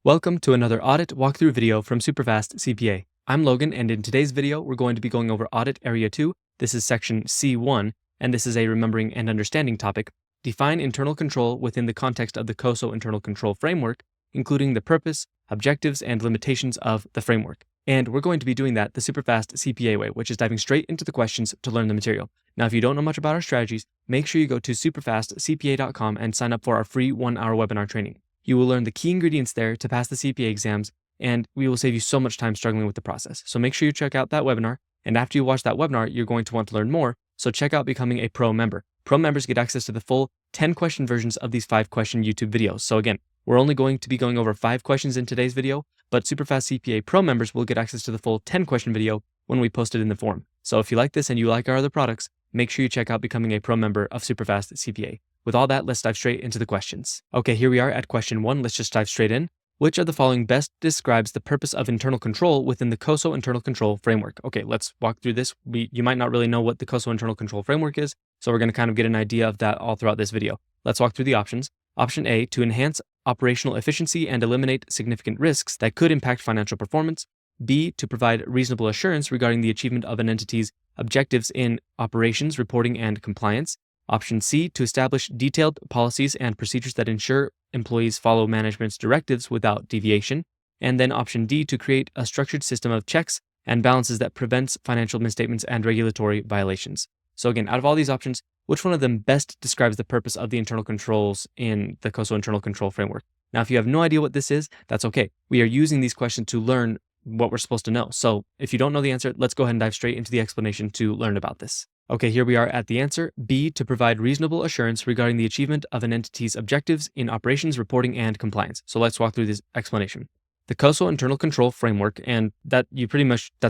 Welcome to another audit walkthrough video from SuperfastCPA. I'm Logan, and in today's video, we're going to be going over Audit Area 2. This is section C1, and this is a remembering and understanding topic. Define internal control within the context of the COSO Internal Control Framework, including the purpose, objectives, and limitations of the framework. And we're going to be doing that the SuperfastCPA way, which is diving straight into the questions to learn the material. Now, if you don't know much about our strategies, make sure you go to SuperfastCPA.com and sign up for our free 1-hour webinar training. You will learn the key ingredients there to pass the CPA exams, and we will save you so much time struggling with the process. So make sure you check out that webinar, and after you watch that webinar, you're going to want to learn more, so check out becoming a pro member. Pro members get access to the full 10-question versions of these 5-question YouTube videos. So again, we're only going to be going over 5 questions in today's video, but SuperfastCPA Pro members will get access to the full 10-question video when we post it in the forum. So if you like this and you like our other products, make sure you check out becoming a pro member of SuperfastCPA. With all that, let's dive straight into the questions. Okay, here we are at question 1. Let's just dive straight in. Which of the following best describes the purpose of internal control within the COSO Internal Control Framework? Okay, let's walk through this. You might not really know what the COSO Internal Control Framework is, so we're going to kind of get an idea of that all throughout this video. Let's walk through the options. Option A, to enhance operational efficiency and eliminate significant risks that could impact financial performance. B, to provide reasonable assurance regarding the achievement of an entity's objectives in operations, reporting, and compliance. Option C, to establish detailed policies and procedures that ensure employees follow management's directives without deviation. And then option D, to create a structured system of checks and balances that prevents financial misstatements and regulatory violations. So again, out of all these options, which one of them best describes the purpose of the internal controls in the COSO Internal Control Framework? Now, if you have no idea what this is, that's okay. We are using these questions to learn what we're supposed to know. So if you don't know the answer, let's go ahead and dive straight into the explanation to learn about this. Okay, here we are at the answer. B, to provide reasonable assurance regarding the achievement of an entity's objectives in operations, reporting, and compliance. So let's walk through this explanation. The COSO Internal Control Framework, and that's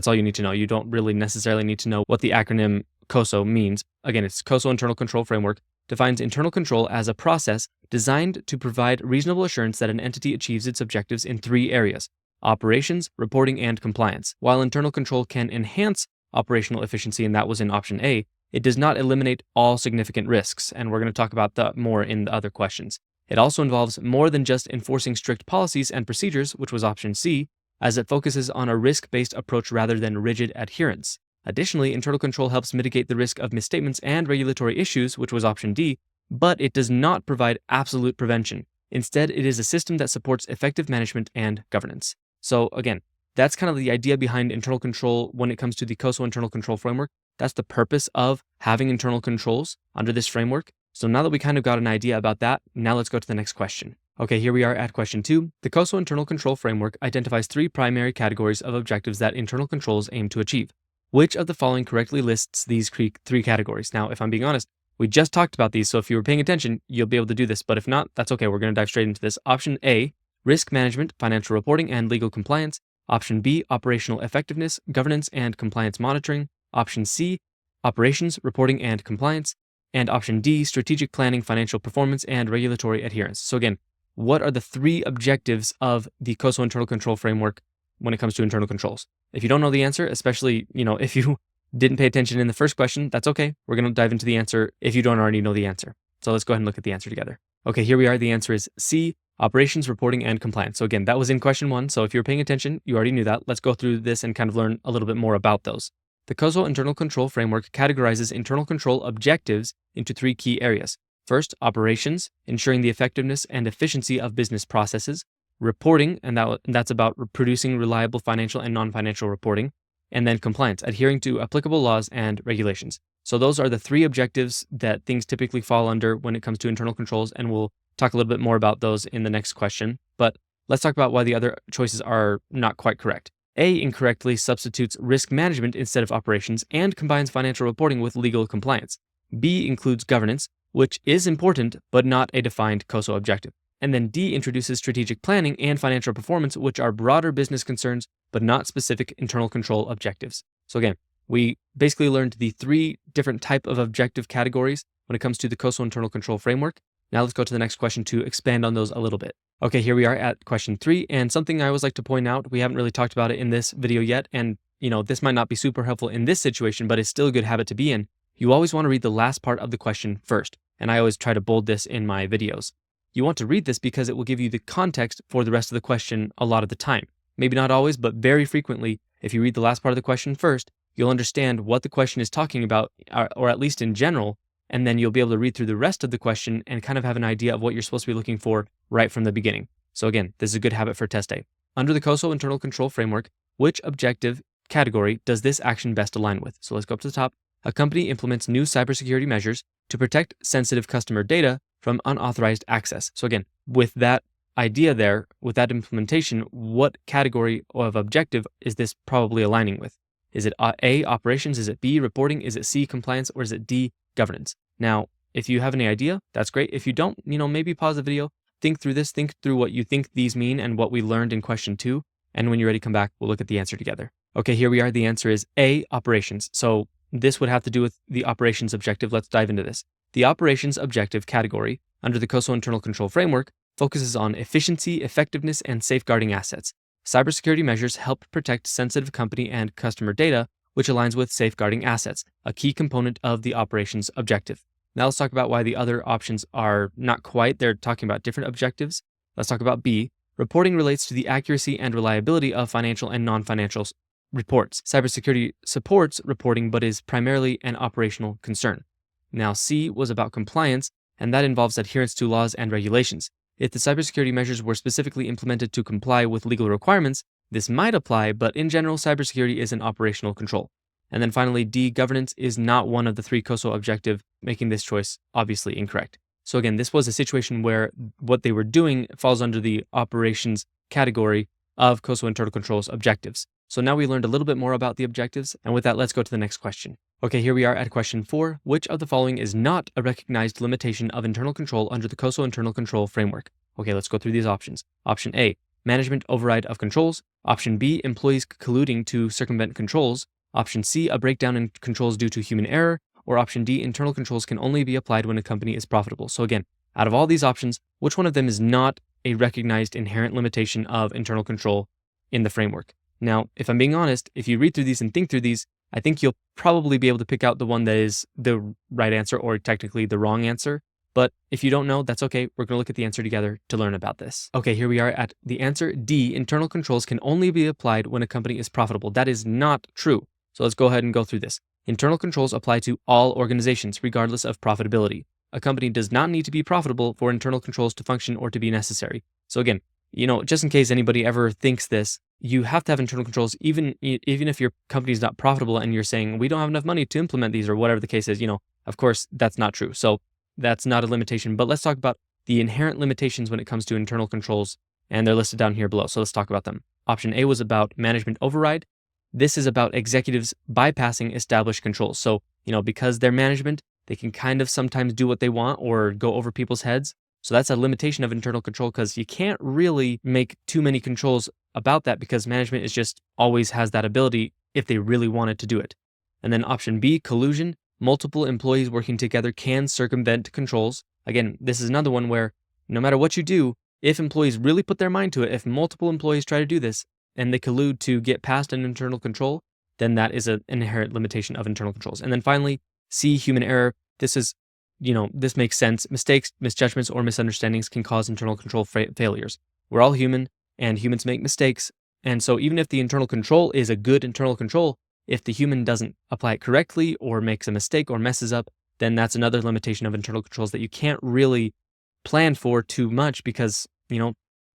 all you need to know. You don't really necessarily need to know what the acronym COSO means. Again, it's COSO Internal Control Framework, defines internal control as a process designed to provide reasonable assurance that an entity achieves its objectives in 3 areas: operations, reporting, and compliance. While internal control can enhance operational efficiency, and that was in option A, it does not eliminate all significant risks, and we're going to talk about that more in the other questions. It also involves more than just enforcing strict policies and procedures, which was option C, as it focuses on a risk-based approach rather than rigid adherence. Additionally, internal control helps mitigate the risk of misstatements and regulatory issues, which was option D, but it does not provide absolute prevention. Instead, it is a system that supports effective management and governance. So again, that's kind of the idea behind internal control when it comes to the COSO Internal Control Framework. That's the purpose of having internal controls under this framework. So now that we kind of got an idea about that, now let's go to the next question. Okay, here we are at question 2. The COSO Internal Control Framework identifies 3 primary categories of objectives that internal controls aim to achieve. Which of the following correctly lists these 3 categories? Now, if I'm being honest, we just talked about these, so if you were paying attention, you'll be able to do this, but if not, that's okay. We're going to dive straight into this. Option A, risk management, financial reporting, and legal compliance. Option B, operational effectiveness, governance, and compliance monitoring. Option C, operations, reporting, and compliance. And option D, strategic planning, financial performance, and regulatory adherence. So again, what are the 3 objectives of the COSO Internal Control Framework when it comes to internal controls? If you don't know the answer, especially, if you didn't pay attention in the first question, that's okay. We're going to dive into the answer if you don't already know the answer. So let's go ahead and look at the answer together. Okay, here we are. The answer is C, operations, reporting, and compliance. So again, that was in question 1. So if you're paying attention, you already knew that. Let's go through this and kind of learn a little bit more about those. The COSO Internal Control Framework categorizes internal control objectives into 3 key areas. First, operations, ensuring the effectiveness and efficiency of business processes. Reporting, and that's about producing reliable financial and non-financial reporting. And then compliance, adhering to applicable laws and regulations. So those are the 3 objectives that things typically fall under when it comes to internal controls, and we'll talk a little bit more about those in the next question. But let's talk about why the other choices are not quite correct. A incorrectly substitutes risk management instead of operations and combines financial reporting with legal compliance. B includes governance, which is important, but not a defined COSO objective. And then D introduces strategic planning and financial performance, which are broader business concerns, but not specific internal control objectives. So again, we basically learned the 3 different type of objective categories when it comes to the COSO Internal Control Framework. Now let's go to the next question to expand on those a little bit. Okay, here we are at question 3, and something I always like to point out, we haven't really talked about it in this video yet, and this might not be super helpful in this situation, but it's still a good habit to be in. You always want to read the last part of the question first, and I always try to bold this in my videos. you want to read this because it will give you the context for the rest of the question a lot of the time. Maybe not always, but very frequently, if you read the last part of the question first, you'll understand what the question is talking about, or at least in general, and then you'll be able to read through the rest of the question and kind of have an idea of what you're supposed to be looking for right from the beginning. So again, this is a good habit for test day. Under the COSO Internal Control Framework, which objective category does this action best align with? So let's go up to the top. A company implements new cybersecurity measures to protect sensitive customer data from unauthorized access. So again, with that idea there, with that implementation, what category of objective is this probably aligning with? Is it A, operations? Is it B, reporting? Is it C, compliance? Or is it D, governance? Now, if you have any idea, that's great. If you don't, maybe pause the video, think through this, think through what you think these mean and what we learned in question 2. And when you're ready, come back, we'll look at the answer together. Okay, here we are. The answer is A, operations. So this would have to do with the operations objective. Let's dive into this. The operations objective category under the COSO Internal Control Framework focuses on efficiency, effectiveness, and safeguarding assets. Cybersecurity measures help protect sensitive company and customer data, which aligns with safeguarding assets, a key component of the operations objective. Now let's talk about why the other options are not quite. They're talking about different objectives. Let's talk about B. Reporting relates to the accuracy and reliability of financial and non-financial reports. Cybersecurity supports reporting, but is primarily an operational concern. Now C was about compliance, and that involves adherence to laws and regulations. If the cybersecurity measures were specifically implemented to comply with legal requirements, this might apply, but in general, cybersecurity is an operational control. And then finally, D, governance is not one of the 3 COSO objectives, making this choice obviously incorrect. So again, this was a situation where what they were doing falls under the operations category of COSO Internal Control's objectives. So now we learned a little bit more about the objectives, and with that, let's go to the next question. Okay, here we are at question 4. Which of the following is not a recognized limitation of internal control under the COSO Internal Control Framework? Okay, let's go through these options. Option A, management override of controls. Option B, employees colluding to circumvent controls. Option C, a breakdown in controls due to human error. Or option D, internal controls can only be applied when a company is profitable. So again, out of all these options, which one of them is not a recognized inherent limitation of internal control in the framework? Now, if I'm being honest, if you read through these and think through these, I think you'll probably be able to pick out the one that is the right answer or technically the wrong answer. But if you don't know, that's okay. We're going to look at the answer together to learn about this. Okay, here we are at the answer D. Internal controls can only be applied when a company is profitable. That is not true. So let's go ahead and go through this. Internal controls apply to all organizations, regardless of profitability. A company does not need to be profitable for internal controls to function or to be necessary. So again, just in case anybody ever thinks this, you have to have internal controls, even if your company is not profitable and you're saying, we don't have enough money to implement these or whatever the case is, of course, that's not true. So that's not a limitation, but let's talk about the inherent limitations when it comes to internal controls, and they're listed down here below. So let's talk about them. Option A was about management override. This is about executives bypassing established controls. So, because they're management, they can kind of sometimes do what they want or go over people's heads. So that's a limitation of internal control because you can't really make too many controls about that because management is just always has that ability if they really wanted to do it. And then option B, collusion. Multiple employees working together can circumvent controls. Again, this is another one where no matter what you do, if employees really put their mind to it, if multiple employees try to do this and they collude to get past an internal control, then that is an inherent limitation of internal controls. And then finally, C, human error. This is, this makes sense. Mistakes, misjudgments, or misunderstandings can cause internal control failures. We're all human, and humans make mistakes. And so even if the internal control is a good internal control, if the human doesn't apply it correctly or makes a mistake or messes up, then that's another limitation of internal controls that you can't really plan for too much because,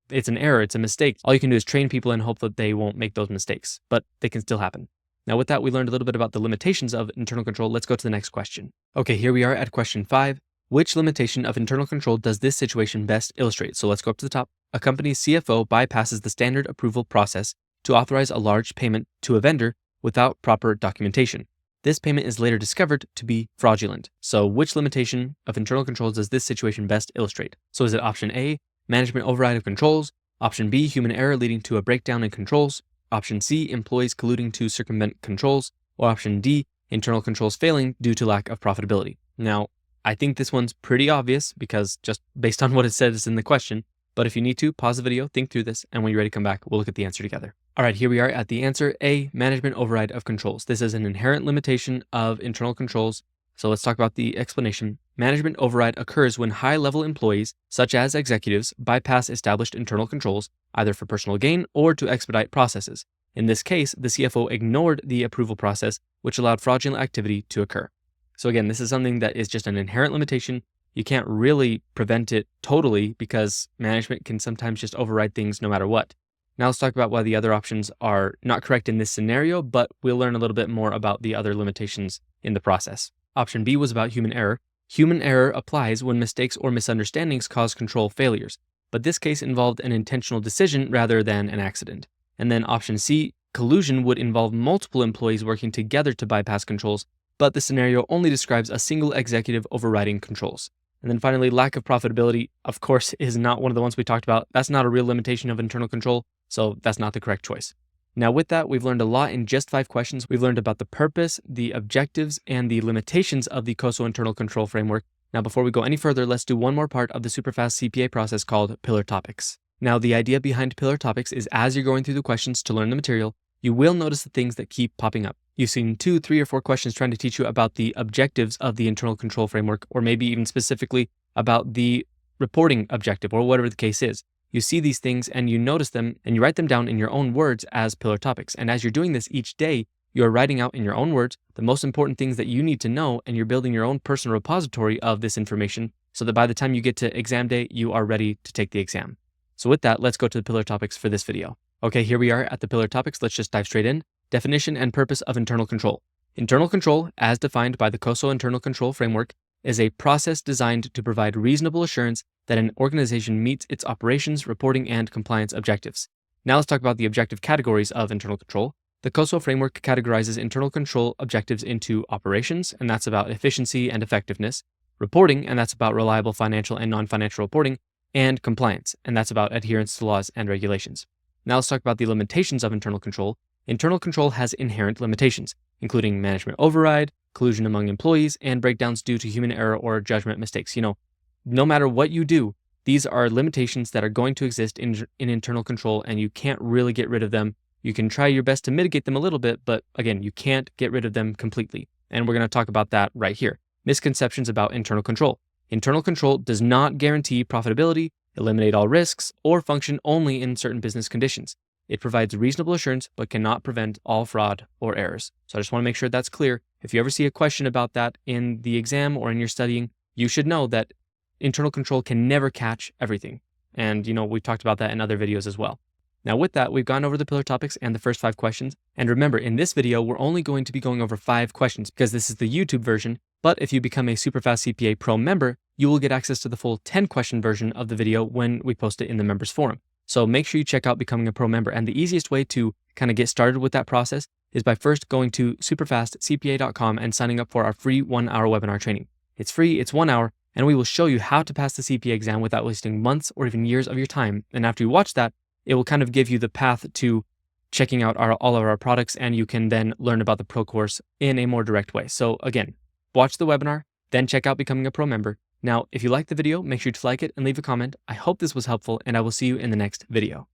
it's an error, it's a mistake. All you can do is train people and hope that they won't make those mistakes, but they can still happen. Now with that, we learned a little bit about the limitations of internal control. Let's go to the next question. Okay, here we are at question 5. Which limitation of internal control does this situation best illustrate? So let's go up to the top. A company's CFO bypasses the standard approval process to authorize a large payment to a vendor without proper documentation. This payment is later discovered to be fraudulent. So which limitation of internal controls does this situation best illustrate? So is it option A, management override of controls? Option B, human error leading to a breakdown in controls? Option C, employees colluding to circumvent controls? Or option D, internal controls failing due to lack of profitability? Now, I think this one's pretty obvious because just based on what it says in the question, but if you need to, pause the video, think through this, and when you're ready to come back, we'll look at the answer together. All right, here we are at the answer A, management override of controls. This is an inherent limitation of internal controls. So let's talk about the explanation. management override occurs when high-level employees, such as executives, bypass established internal controls, either for personal gain or to expedite processes. In this case, the CFO ignored the approval process, which allowed fraudulent activity to occur. So again, this is something that is just an inherent limitation. You can't really prevent it totally because management can sometimes just override things no matter what. Now let's talk about why the other options are not correct in this scenario, but we'll learn a little bit more about the other limitations in the process. Option B was about human error. Human error applies when mistakes or misunderstandings cause control failures, but this case involved an intentional decision rather than an accident. And then option C, collusion would involve multiple employees working together to bypass controls, but the scenario only describes a single executive overriding controls. And then finally, lack of profitability, of course, is not one of the ones we talked about. That's not a real limitation of internal control, so that's not the correct choice. Now with that, we've learned a lot in just 5 questions. We've learned about the purpose, the objectives, and the limitations of the COSO Internal Control Framework. Now before we go any further, let's do one more part of the SuperfastCPA process called pillar topics. Now the idea behind pillar topics is as you're going through the questions to learn the material, you will notice the things that keep popping up. You've seen 2, 3, or 4 questions trying to teach you about the objectives of the internal control framework, or maybe even specifically about the reporting objective, or whatever the case is. You see these things and you notice them and you write them down in your own words as pillar topics. And as you're doing this each day, you're writing out in your own words the most important things that you need to know, and you're building your own personal repository of this information so that by the time you get to exam day, you are ready to take the exam. So with that, let's go to the pillar topics for this video. Okay, here we are at the pillar topics. Let's just dive straight in. Definition and purpose of internal control. Internal control, as defined by the COSO Internal Control Framework, is a process designed to provide reasonable assurance that an organization meets its operations, reporting, and compliance objectives. Now let's talk about the objective categories of internal control. The COSO framework categorizes internal control objectives into operations, and that's about efficiency and effectiveness, reporting, and that's about reliable financial and non-financial reporting, and compliance, and that's about adherence to laws and regulations. Now let's talk about the limitations of internal control. Internal control has inherent limitations, including management override, collusion among employees, and breakdowns due to human error or judgment mistakes. No matter what you do, these are limitations that are going to exist in internal control, and you can't really get rid of them. You can try your best to mitigate them a little bit, but again, you can't get rid of them completely. And we're going to talk about that right here. Misconceptions about internal control. Internal control does not guarantee profitability, eliminate all risks, or function only in certain business conditions. It provides reasonable assurance, but cannot prevent all fraud or errors. So I just want to make sure that's clear. If you ever see a question about that in the exam or in your studying, you should know that internal control can never catch everything. And we've talked about that in other videos as well. Now with that, we've gone over the pillar topics and the first 5 questions. And remember, in this video, we're only going to be going over 5 questions because this is the YouTube version. But if you become a SuperfastCPA Pro member, you will get access to the full 10-question version of the video when we post it in the members forum. So make sure you check out becoming a pro member. And the easiest way to kind of get started with that process is by first going to SuperfastCPA.com and signing up for our free 1-hour webinar training. It's free, it's 1 hour, and we will show you how to pass the CPA exam without wasting months or even years of your time. And after you watch that, it will kind of give you the path to checking out all of our products, and you can then learn about the pro course in a more direct way. So again, watch the webinar, then check out becoming a pro member. Now, if you liked the video, make sure to like it and leave a comment. I hope this was helpful, and I will see you in the next video.